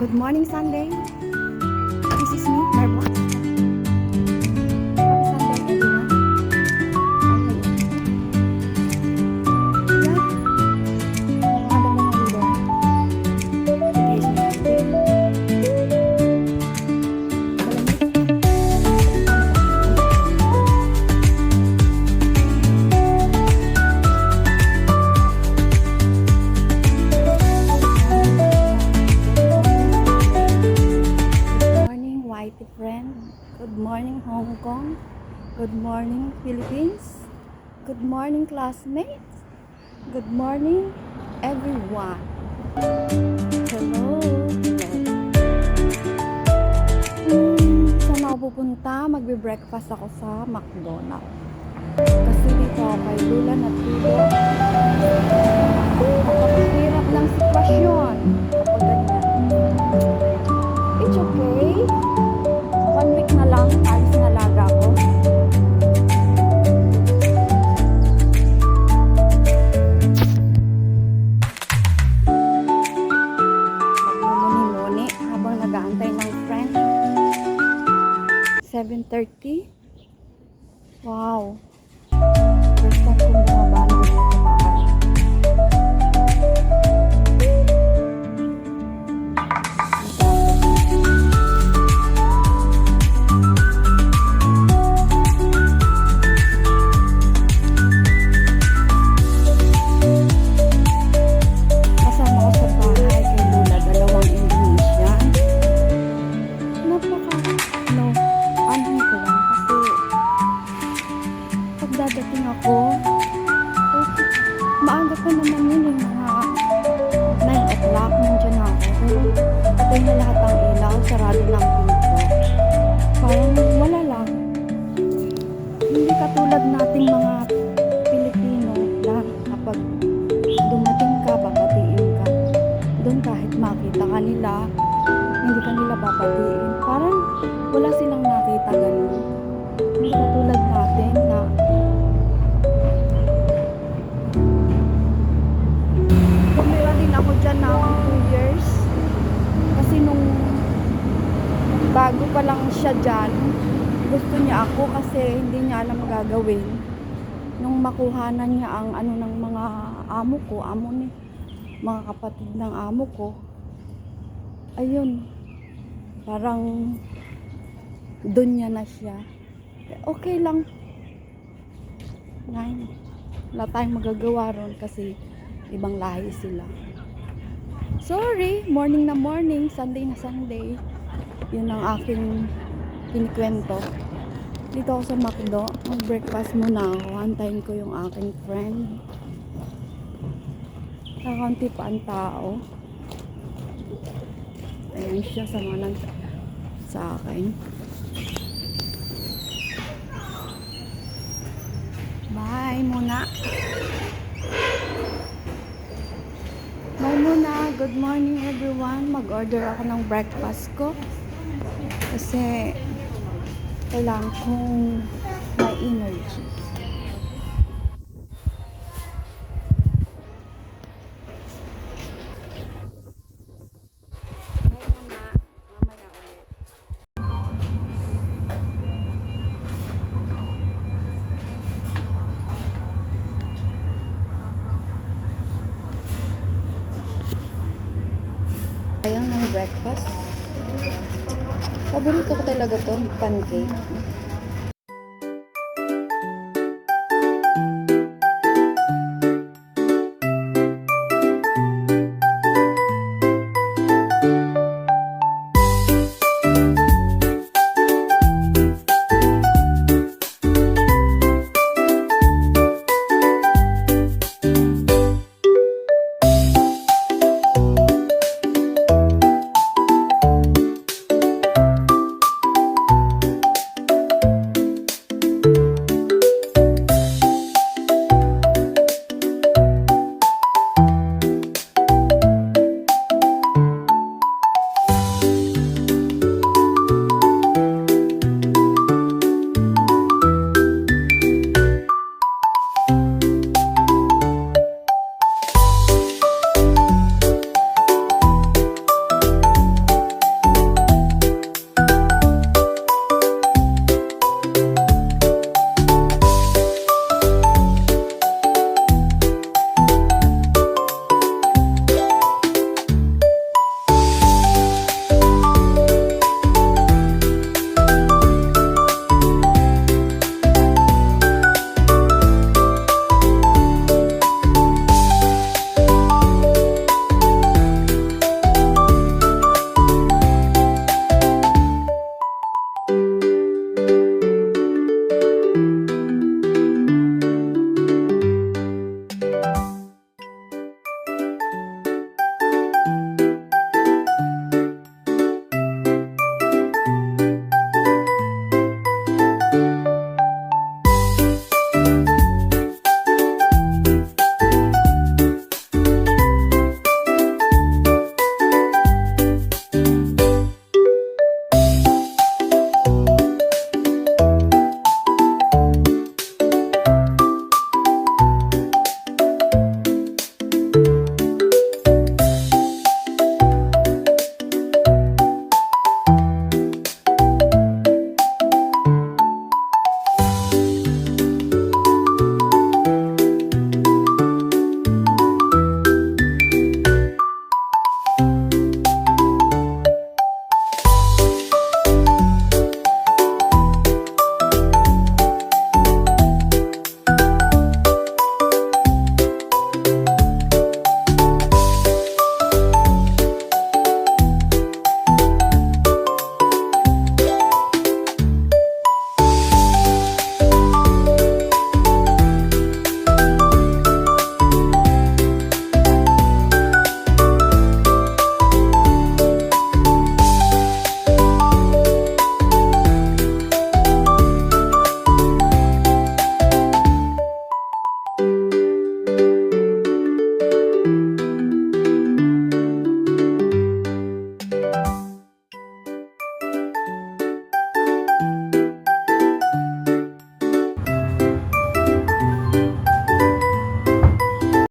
Good morning, Sunday. This is me, Marva. Happy Sunday, everyone. Yeah, magandang umaga. Today's Monday. Whitey friend. Good morning, Hong Kong. Good morning, Philippines. Good morning, classmates. Good morning, everyone. Hello. Saan ako pupunta? Magbe-breakfast ako sa McDonald's. Kasi dito ako kay Lula natulo. Napakahirap ng sitwasyon. Kapag ganyan. It's okay. 1 week na lang, alis na laga ko. Magmumuni-muni habang nag-aantay ng friend. 7:30. Wow. First time kong bumaba ng taas. Dadating ako, maaga pa naman yun, yung mga 9 o'clock, nandiyan ako. Pero patay na lahat ang ilaw, sarado ng pinto. Parang wala lang. Hindi katulad nating mga Pilipino na kapag dumating ka, papatiin ka. Doon kahit makita ka nila, hindi ka nila papatiin. Parang wala silang nakita ganun. Hindi katulad natin na tumira din ako dyan ng 2 years. Kasi nung bago pa lang siya dyan, gusto niya ako kasi hindi niya alam gagawin. Nung makuhanan niya ang ano ng mga amo ko, mga kapatid ng amo ko, ayun, parang doon niya na siya. Okay lang. Ngayon, wala tayong magagawa ron kasi ibang lahi sila. Sorry, morning na morning, Sunday na Sunday. Yun ang aking kinikwento. Dito ako sa McDo, mag-breakfast muna ako. Antayin ko yung aking friend. Kakaunti pa ang tao. Ayan siya, sama lang sa akin. Bye muna. Bye muna. Good morning everyone. Mag-order ako ng breakfast ko. Kasi kailangan kong may energy. Bye muna. Mamaya ulit. Ayun ng breakfast. Paborito ko talaga to, pancake.